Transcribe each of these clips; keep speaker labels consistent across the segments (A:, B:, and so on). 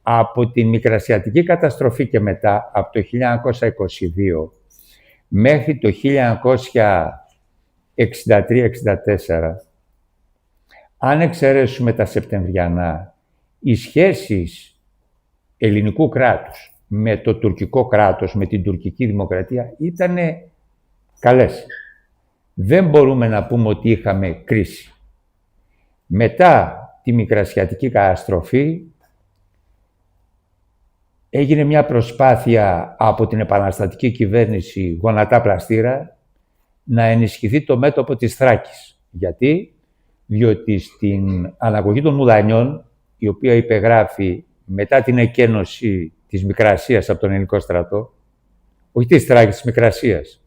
A: από την Μικρασιατική καταστροφή και μετά, από το 1922 μέχρι το 1963-64, αν εξαιρέσουμε τα Σεπτεμβριανά, οι σχέσεις ελληνικού κράτους με το τουρκικό κράτος, με την τουρκική δημοκρατία, ήταν καλές. Δεν μπορούμε να πούμε ότι είχαμε κρίση. Μετά τη Μικρασιατική καταστροφή έγινε μια προσπάθεια από την επαναστατική κυβέρνηση γονατά πλαστήρα να ενισχυθεί το μέτωπο της Θράκης. Γιατί? Διότι στην αναγωγή των Μουδανιών, η οποία υπεγράφει μετά την εκένωση της Μικρασίας από τον ελληνικό στρατό, όχι της Θράκης, της Μικρασίας,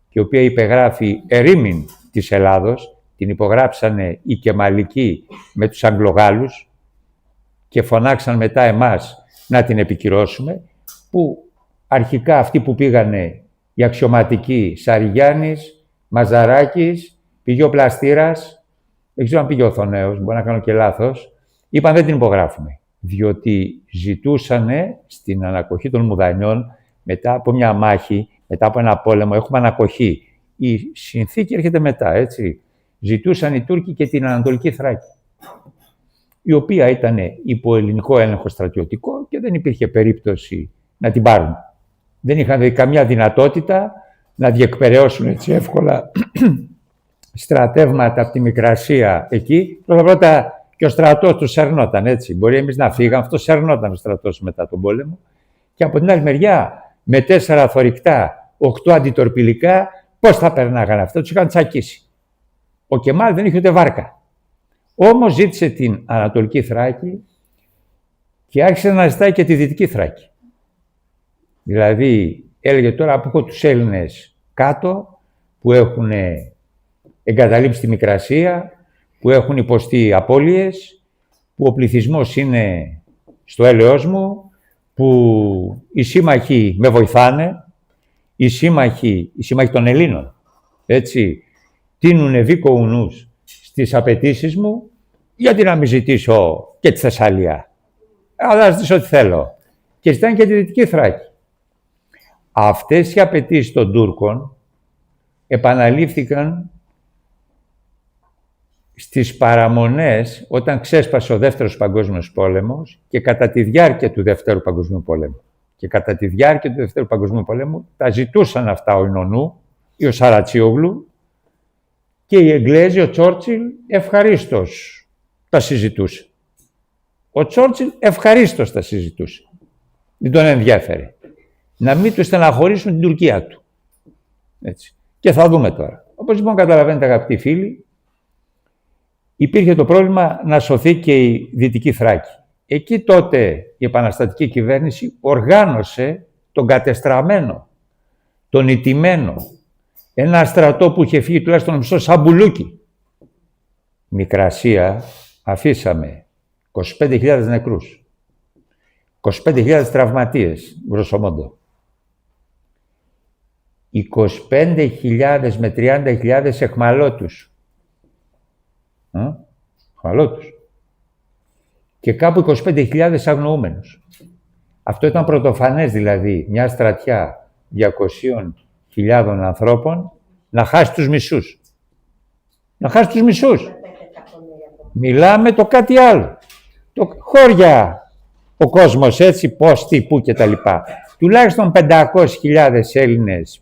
A: και η οποία υπεγράφει ερήμην της Ελλάδος, την υπογράψανε οι Κεμαλικοί με τους Αγγλογάλους και φωνάξαν μετά εμάς να την επικυρώσουμε, που αρχικά αυτοί που πήγανε, οι αξιωματικοί, Σαριγιάννης, Μαζαράκης, πήγε ο Πλαστήρας, δεν ξέρω αν πήγε ο Θονέος, μπορεί να κάνω και λάθος, είπαν δεν την υπογράφουμε, διότι ζητούσανε στην ανακοχή των Μουδανιών, μετά από μια μάχη, μετά από ένα πόλεμο, έχουμε ανακοχή. Η συνθήκη έρχεται μετά, έτσι. Ζητούσαν οι Τούρκοι και την Ανατολική Θράκη, η οποία ήταν υπό ελληνικό έλεγχο στρατιωτικό και δεν υπήρχε περίπτωση να την πάρουν. Δεν είχαν καμιά δυνατότητα να διεκπεραιώσουν έτσι εύκολα στρατεύματα από τη Μικρασία εκεί. Πρώτα και ο στρατός του σέρνονταν, έτσι. Μπορεί εμείς να φύγαμε, αυτό σέρνονταν ο στρατός μετά τον πόλεμο. Και από την άλλη μεριά, με 4 θωρηκτά, 8 αντιτορπιλικά, πώς θα περνάγανε αυτό, τους είχαν τσακίσει. Ο Κεμάλ δεν είχε ούτε βάρκα. Όμως ζήτησε την Ανατολική Θράκη και άρχισε να ζητάει και τη Δυτική Θράκη. Δηλαδή, έλεγε τώρα που έχω τους Έλληνες κάτω, που έχουν εγκαταλείψει τη Μικρασία, που έχουν υποστεί απώλειες, που ο πληθυσμός είναι στο έλεος μου, που οι σύμμαχοι με βοηθάνε, οι σύμμαχοι των Ελλήνων, έτσι, τίνουνε βίκο νους στις απαιτήσεις μου, γιατί να μην ζητήσω και τη Θεσσαλία. Αλλά ζητήσω ό,τι θέλω. Και ζητάνε και τη Δυτική Θράκη. Αυτές οι απαιτήσεις των Τούρκων επαναλήφθηκαν στις παραμονές όταν ξέσπασε ο Δεύτερος Παγκόσμιος Πόλεμος και κατά τη διάρκεια του Δεύτερου Παγκοσμίου Πολέμου. Και κατά τη διάρκεια του Δεύτερου Παγκοσμίου Πολέμου τα ζητούσαν αυτά ο Ινωνού ή ο Σαρατσίογλου και οι Εγγλέζοι, ο Τσόρτσιλ, ευχαρίστως τα συζητούσε. Ο Τσόρτσιλ ευχαρίστως τα συζητούσε. Δεν τον ενδιέφερε. Να μην του στεναχωρήσουν την Τουρκία του. Έτσι. Και θα δούμε τώρα. Όπως λοιπόν καταλαβαίνετε, αγαπητοί φίλοι, υπήρχε το πρόβλημα να σωθεί και η Δυτική Θράκη. Εκεί τότε η επαναστατική κυβέρνηση οργάνωσε τον κατεστραμμένο, τον ηττημένο, ένα στρατό που είχε φύγει τουλάχιστον μισό σαμπουλούκι. Μικρασία αφήσαμε 25.000 νεκρούς, 25.000 τραυματίες, γκροσομόντο. 25.000 με 30.000 εχμαλώτους. Εχμαλώτους. Και κάπου 25.000 αγνοούμενους. Αυτό ήταν πρωτοφανές, δηλαδή, μια στρατιά 200.000 ανθρώπων να χάσει τους μισούς. Να χάσει τους μισούς. Μιλάμε το κάτι άλλο. Το χώρια ο κόσμος, έτσι, πώς, τι, πού και τα λοιπά. Τουλάχιστον 500.000 Έλληνες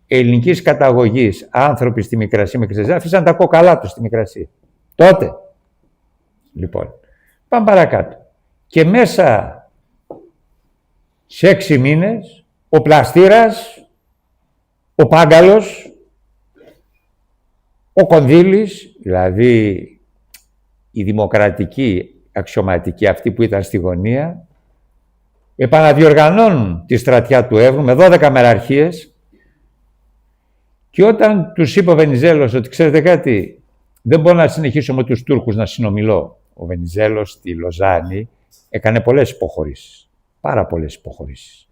A: ελληνικής καταγωγής, άνθρωποι στη Μικρασία, άφησαν τα κόκαλά τους στη Μικρασία. Τότε. Λοιπόν, πάμε παρακάτω. Και μέσα σε 6 μήνες, ο Πλαστήρας, ο Πάγκαλος, ο Κονδύλης, δηλαδή οι δημοκρατικοί αξιωματικοί, αυτοί που ήταν στη γωνία, επαναδιοργανώνουν τη στρατιά του Εύρου με 12 μεραρχίες και όταν τους είπε ο Βενιζέλος ότι ξέρετε κάτι, δεν μπορώ να συνεχίσω με τους Τούρκους να συνομιλώ. Ο Βενιζέλος στη Λοζάνη έκανε πολλές υποχωρήσεις, πάρα πολλές υποχωρήσεις.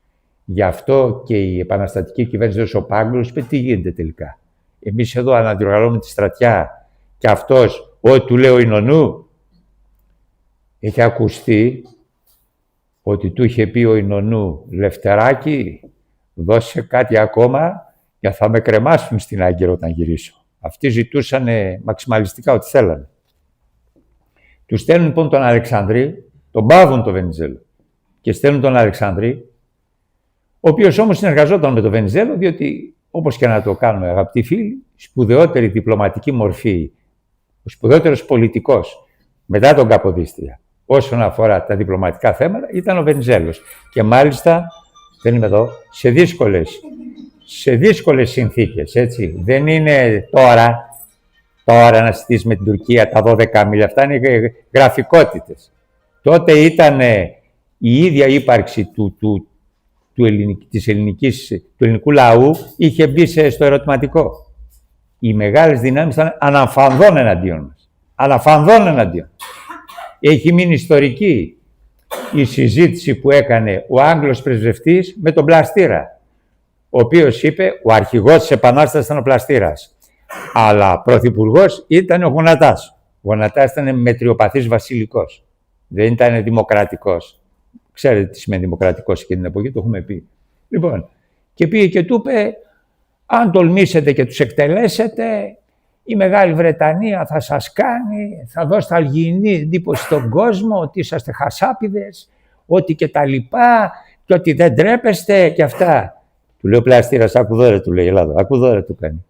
A: Γι' αυτό και η επαναστατική κυβέρνηση ο Πάγκαλος είπε τι γίνεται τελικά. Εμείς εδώ αναδιοργανώνουμε τη στρατιά και αυτός ό,τι του λέει ο Ινωνού έχει ακουστεί ότι του είχε πει ο Ινωνού, Λευτεράκη, δώσε κάτι ακόμα για θα με κρεμάσουν στην Άγκυρα όταν γυρίσω. Αυτοί ζητούσαν μαξιμαλιστικά ό,τι θέλανε. Του στέλνουν λοιπόν τον Αλεξανδρή, τον πάβουν τον Βενιζέλο και στέλνουν τον Αλεξανδρή, ο οποίος όμως συνεργαζόταν με τον Βενιζέλο, διότι όπως και να το κάνουμε αγαπητοί φίλοι, σπουδαιότερη διπλωματική μορφή, ο σπουδαιότερος πολιτικός μετά τον Καποδίστρια όσον αφορά τα διπλωματικά θέματα ήταν ο Βενιζέλος. Και μάλιστα, δεν είμαι εδώ, σε δύσκολες συνθήκες, έτσι. Δεν είναι τώρα να συζητήσεις με την Τουρκία τα 12 μίλια, αυτά είναι γραφικότητες. Τότε ήταν η ίδια ύπαρξη του ελληνικού λαού είχε μπει στο ερωτηματικό. Οι μεγάλες δυνάμεις ήταν αναφανδόν εναντίον μας. Αναφανδόν εναντίον. Έχει μείνει ιστορική η συζήτηση που έκανε ο Άγγλος πρεσβευτής με τον Πλαστήρα, ο οποίος είπε ο αρχηγός της Επανάστασης ήταν ο Πλαστήρας, αλλά πρωθυπουργός ήταν ο Γονατάς. Ο Γονατάς ήταν μετριοπαθής βασιλικός, δεν ήταν δημοκρατικός. Ξέρετε τι σημαίνει δημοκρατικός και την εποχή, το έχουμε πει. Λοιπόν, και πήγε και του είπε, αν τολμήσετε και τους εκτελέσετε, η Μεγάλη Βρετανία θα σας κάνει, θα δώσετε αλγιεινή εντύπωση στον κόσμο ότι είσαστε χασάπιδες, ότι και τα λοιπά, και ότι δεν τρέπεστε και αυτά. Του λέει ο Πλαστήρας, άκου δώρε, του λέει η Ελλάδα, άκου δώρε του κάνει.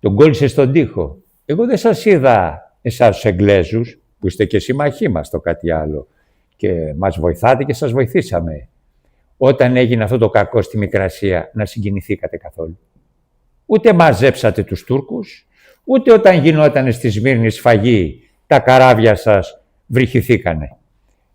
A: Τον κόλλησε στον τοίχο. Εγώ δεν σας είδα εσάς τους Εγγλέζους, που είστε και συμμαχοί μας το κάτι άλλο, και μας βοηθάτε και σας βοηθήσαμε. Όταν έγινε αυτό το κακό στη Μικρασία, να συγκινηθήκατε καθόλου. Ούτε μαζέψατε τους Τούρκους, ούτε όταν γινόταν στη Σμύρνη σφαγή, τα καράβια σας βρυχηθήκανε.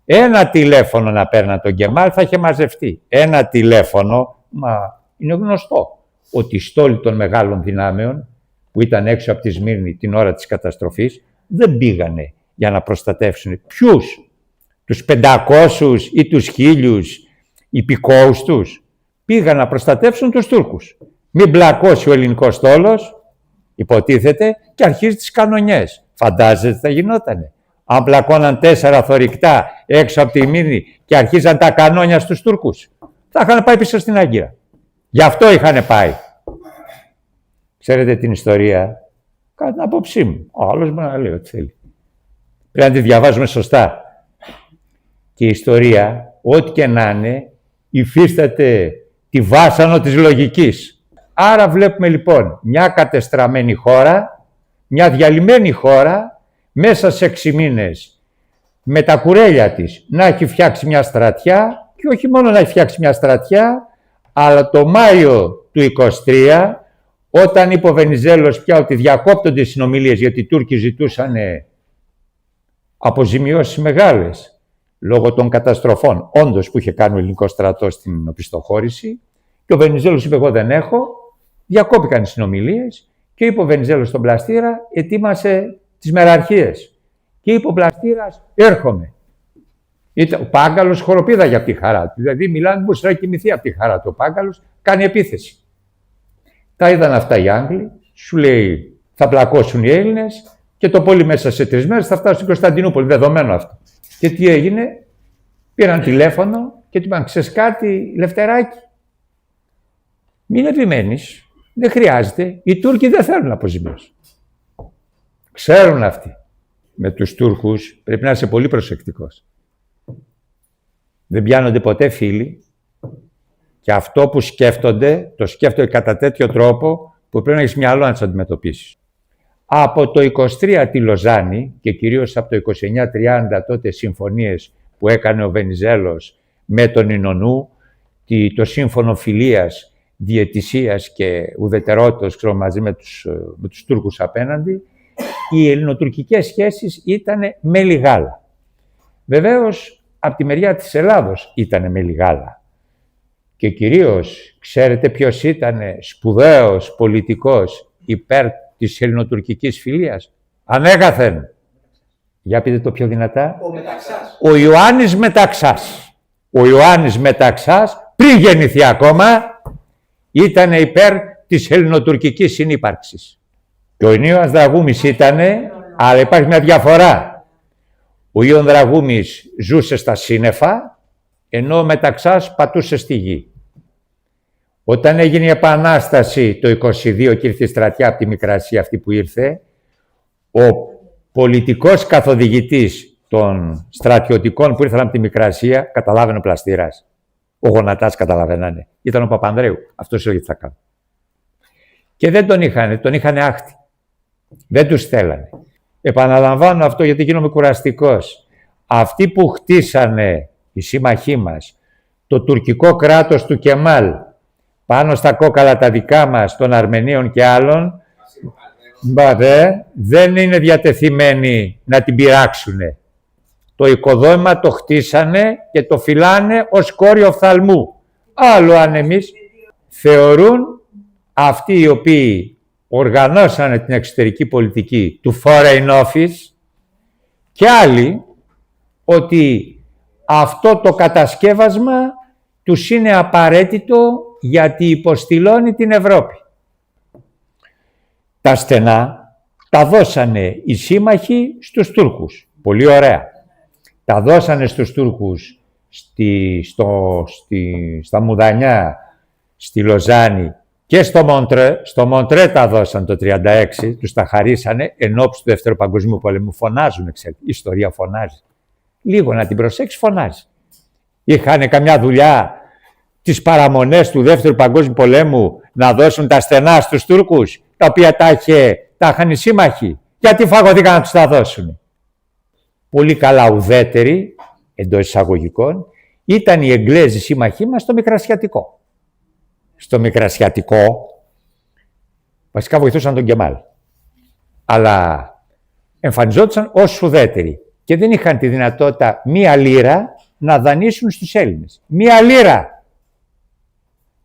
A: Ένα τηλέφωνο να παίρναν τον Γκεμάλ θα είχε μαζευτεί. Ένα τηλέφωνο, μα είναι γνωστό, ότι οι στόλοι των μεγάλων δυνάμεων, που ήταν έξω από τη Σμύρνη την ώρα της καταστροφής, δεν πήγανε για να προστατεύσουν ποιους, τους 500 ή τους 1000 υπηκόους τους. Πήγαν να προστατεύσουν τους Τούρκους. Μην μπλακώσει ο ελληνικός στόλος, υποτίθεται, και αρχίζει τις κανονιές. Φαντάζεστε θα γινότανε. Αν μπλακώναν 4 θωρηκτά έξω από τη Μύρνη και αρχίζαν τα κανόνια στους Τούρκους, θα είχαν πάει πίσω στην Άγκυρα. Γι' αυτό είχαν πάει. Ξέρετε την ιστορία, κατά την άποψή μου. Ο άλλος μπορεί να λέει ό,τι θέλει. Πρέπει να τη διαβάζουμε σωστά. Και η ιστορία, ό,τι και να είναι, υφίσταται τη βάσανο της λογικής. Άρα βλέπουμε λοιπόν μια κατεστραμμένη χώρα, μια διαλυμένη χώρα, μέσα σε 6 μήνες με τα κουρέλια της να έχει φτιάξει μια στρατιά, και όχι μόνο να έχει φτιάξει μια στρατιά, αλλά το Μάιο του 23, όταν είπε ο Βενιζέλος πια ότι διακόπτονται οι συνομιλίες, γιατί οι Τούρκοι ζητούσαν αποζημιώσεις μεγάλες λόγω των καταστροφών όντως που είχε κάνει ο ελληνικός στρατός στην οπισθοχώρηση, και ο Βενιζέλος είπε εγώ δεν έχω, διακόπηκαν οι συνομιλίες και είπε ο Βενιζέλος στον Πλαστήρα ετοίμασε τις μεραρχίες. Και είπε ο Πλαστήρας έρχομαι. Ο Πάγκαλος χοροπήδαγε από τη χαρά του. Δηλαδή μιλάνε πως θα κοιμηθεί από τη χαρά του. Ο Πάγκαλος κάνει επίθεση. Τα είδαν αυτά οι Άγγλοι, σου λέει θα πλακώσουν οι Έλληνες και το πολύ μέσα σε 3 μέρες θα φτάσουν στην Κωνσταντινούπολη. Δεδομένο αυτό. Και τι έγινε, πήραν τηλέφωνο και του είπαν ξέρεις κάτι Λευτεράκη, μην επιμένεις, δεν χρειάζεται, οι Τούρκοι δεν θέλουν αποζημίωση. Ξέρουν αυτοί. Με τους Τούρκους πρέπει να είσαι πολύ προσεκτικός. Δεν πιάνονται ποτέ φίλοι και αυτό που σκέφτονται, το σκέφτονται κατά τέτοιο τρόπο που πρέπει να έχεις μυαλό να τους αντιμετωπίσεις. Από το 23 τη Λοζάνη και κυρίως από το 29-30 τότε συμφωνίες που έκανε ο Βενιζέλος με τον Ινωνού, το σύμφωνο φιλίας, διαιτησίας και ουδετερότητας μαζί με τους Τούρκους απέναντι, οι ελληνοτουρκικές σχέσεις ήταν μέλι γάλα. Βεβαίως, από τη μεριά της Ελλάδος ήταν μέλι γάλα. Και κυρίως, ξέρετε ποιος ήταν σπουδαίος πολιτικός υπέρ της ελληνοτουρκικής φιλίας. Ανέκαθεν. Για πείτε το πιο δυνατά. Ο Ιωάννης Μεταξάς. Ο Ιωάννης Μεταξάς, πριν γεννηθεί ακόμα, ήταν υπέρ της ελληνοτουρκικής συνύπαρξης. Και ο Νίος Δραγούμης ήτανε, αλλά υπάρχει μια διαφορά. Ο Ιων Δραγούμης ζούσε στα σύννεφα, ενώ ο Μεταξάς πατούσε στη γη. Όταν έγινε η Επανάσταση το 22 και ήρθε η στρατιά από τη Μικρασία αυτή που ήρθε, ο πολιτικός καθοδηγητής των στρατιωτικών που ήρθαν από τη Μικρασία, καταλάβαινε ο Πλαστήρας. Ο Γονατάς καταλαβαίνανε. Ήταν ο Παπανδρέου. Αυτός έλεγε τι θα κάνω. Και δεν τον είχαν άχτη. Δεν τους θέλανε. Επαναλαμβάνω αυτό γιατί γίνομαι κουραστικός. Αυτοί που χτίσανε, οι σύμμαχοί μας, το τουρκικό κράτος του Κεμάλ, πάνω στα κόκαλα τα δικά μας, των Αρμενίων και άλλων, δεν είναι διατεθειμένοι να την πειράξουνε. Το οικοδόμημα το χτίσανε και το φυλάνε ως κόρη οφθαλμού. Άλλο αν εμείς θεωρούν αυτοί οι οποίοι οργανώσανε την εξωτερική πολιτική του Foreign Office και άλλοι ότι αυτό το κατασκεύασμα τους είναι απαραίτητο γιατί υποστηλώνει την Ευρώπη. Τα στενά τα δώσανε οι σύμμαχοι στους Τούρκους. Πολύ ωραία. Τα δώσανε στους Τούρκους στα Μουδανιά, στη Λοζάνη και στο Μοντρέ. Στο Μοντρέ τα δώσαν το 1936, τους τα χαρίσανε ενόψει του Δεύτερου Παγκοσμίου Πολέμου. Φωνάζουν, ξέρετε, η ιστορία φωνάζει. Λίγο να την προσέξει, φωνάζει. Είχαν καμιά δουλειά τις παραμονές του Δεύτερου Παγκόσμιου Πολέμου να δώσουν τα στενά στους Τούρκους, τα οποία τα είχαν οι σύμμαχοι. Γιατί φαγωθήκαν να τους τα δώσουν. Πολύ καλά ουδέτεροι, εντός εισαγωγικών, ήταν οι Εγγλέζοι σύμμαχοί μας στο Μικρασιατικό. Στο Μικρασιατικό, βασικά βοηθούσαν τον Κεμάλ. Αλλά εμφανιζόντουσαν ως ουδέτεροι και δεν είχαν τη δυνατότητα μία λίρα να δανείσουν στους Έλληνες. Μία λίρα!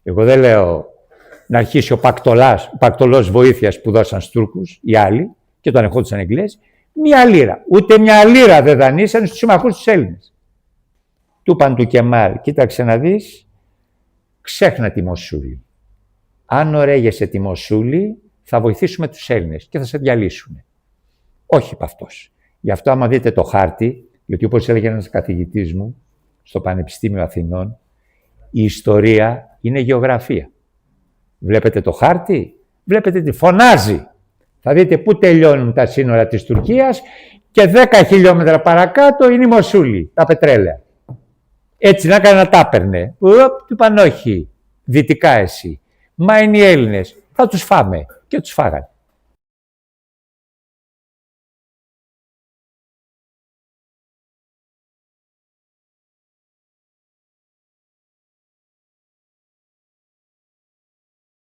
A: Εγώ δεν λέω να αρχίσει ο πακτολός βοήθειας που δώσαν στους Τούρκους, οι άλλοι, και το ανεχόντουσαν οι Εγγλέζοι. Μία λίρα. Ούτε μια λίρα δεν δανείσαν στους συμμαχούς τους Έλληνες. Του είπαν του Κεμάλ, κοίταξε να δεις, ξέχνα τη Μοσούλη. Αν ωραίγεσαι τη Μοσούλη, θα βοηθήσουμε τους Έλληνες και θα σε διαλύσουν. Όχι είπε αυτός. Γι' αυτό άμα δείτε το χάρτη, γιατί όπως έλεγε ένας καθηγητής μου στο Πανεπιστήμιο Αθηνών, η ιστορία είναι γεωγραφία. Βλέπετε το χάρτη, βλέπετε τι φωνάζει. Θα δείτε πού τελειώνουν τα σύνορα της Τουρκίας και 10 χιλιόμετρα παρακάτω είναι η Μοσούλη, τα πετρέλαια. Έτσι να κάνει να τα έπαιρνε. Του είπαν όχι, δυτικά εσύ. Μα είναι οι Έλληνες, θα τους φάμε. Και τους φάγανε.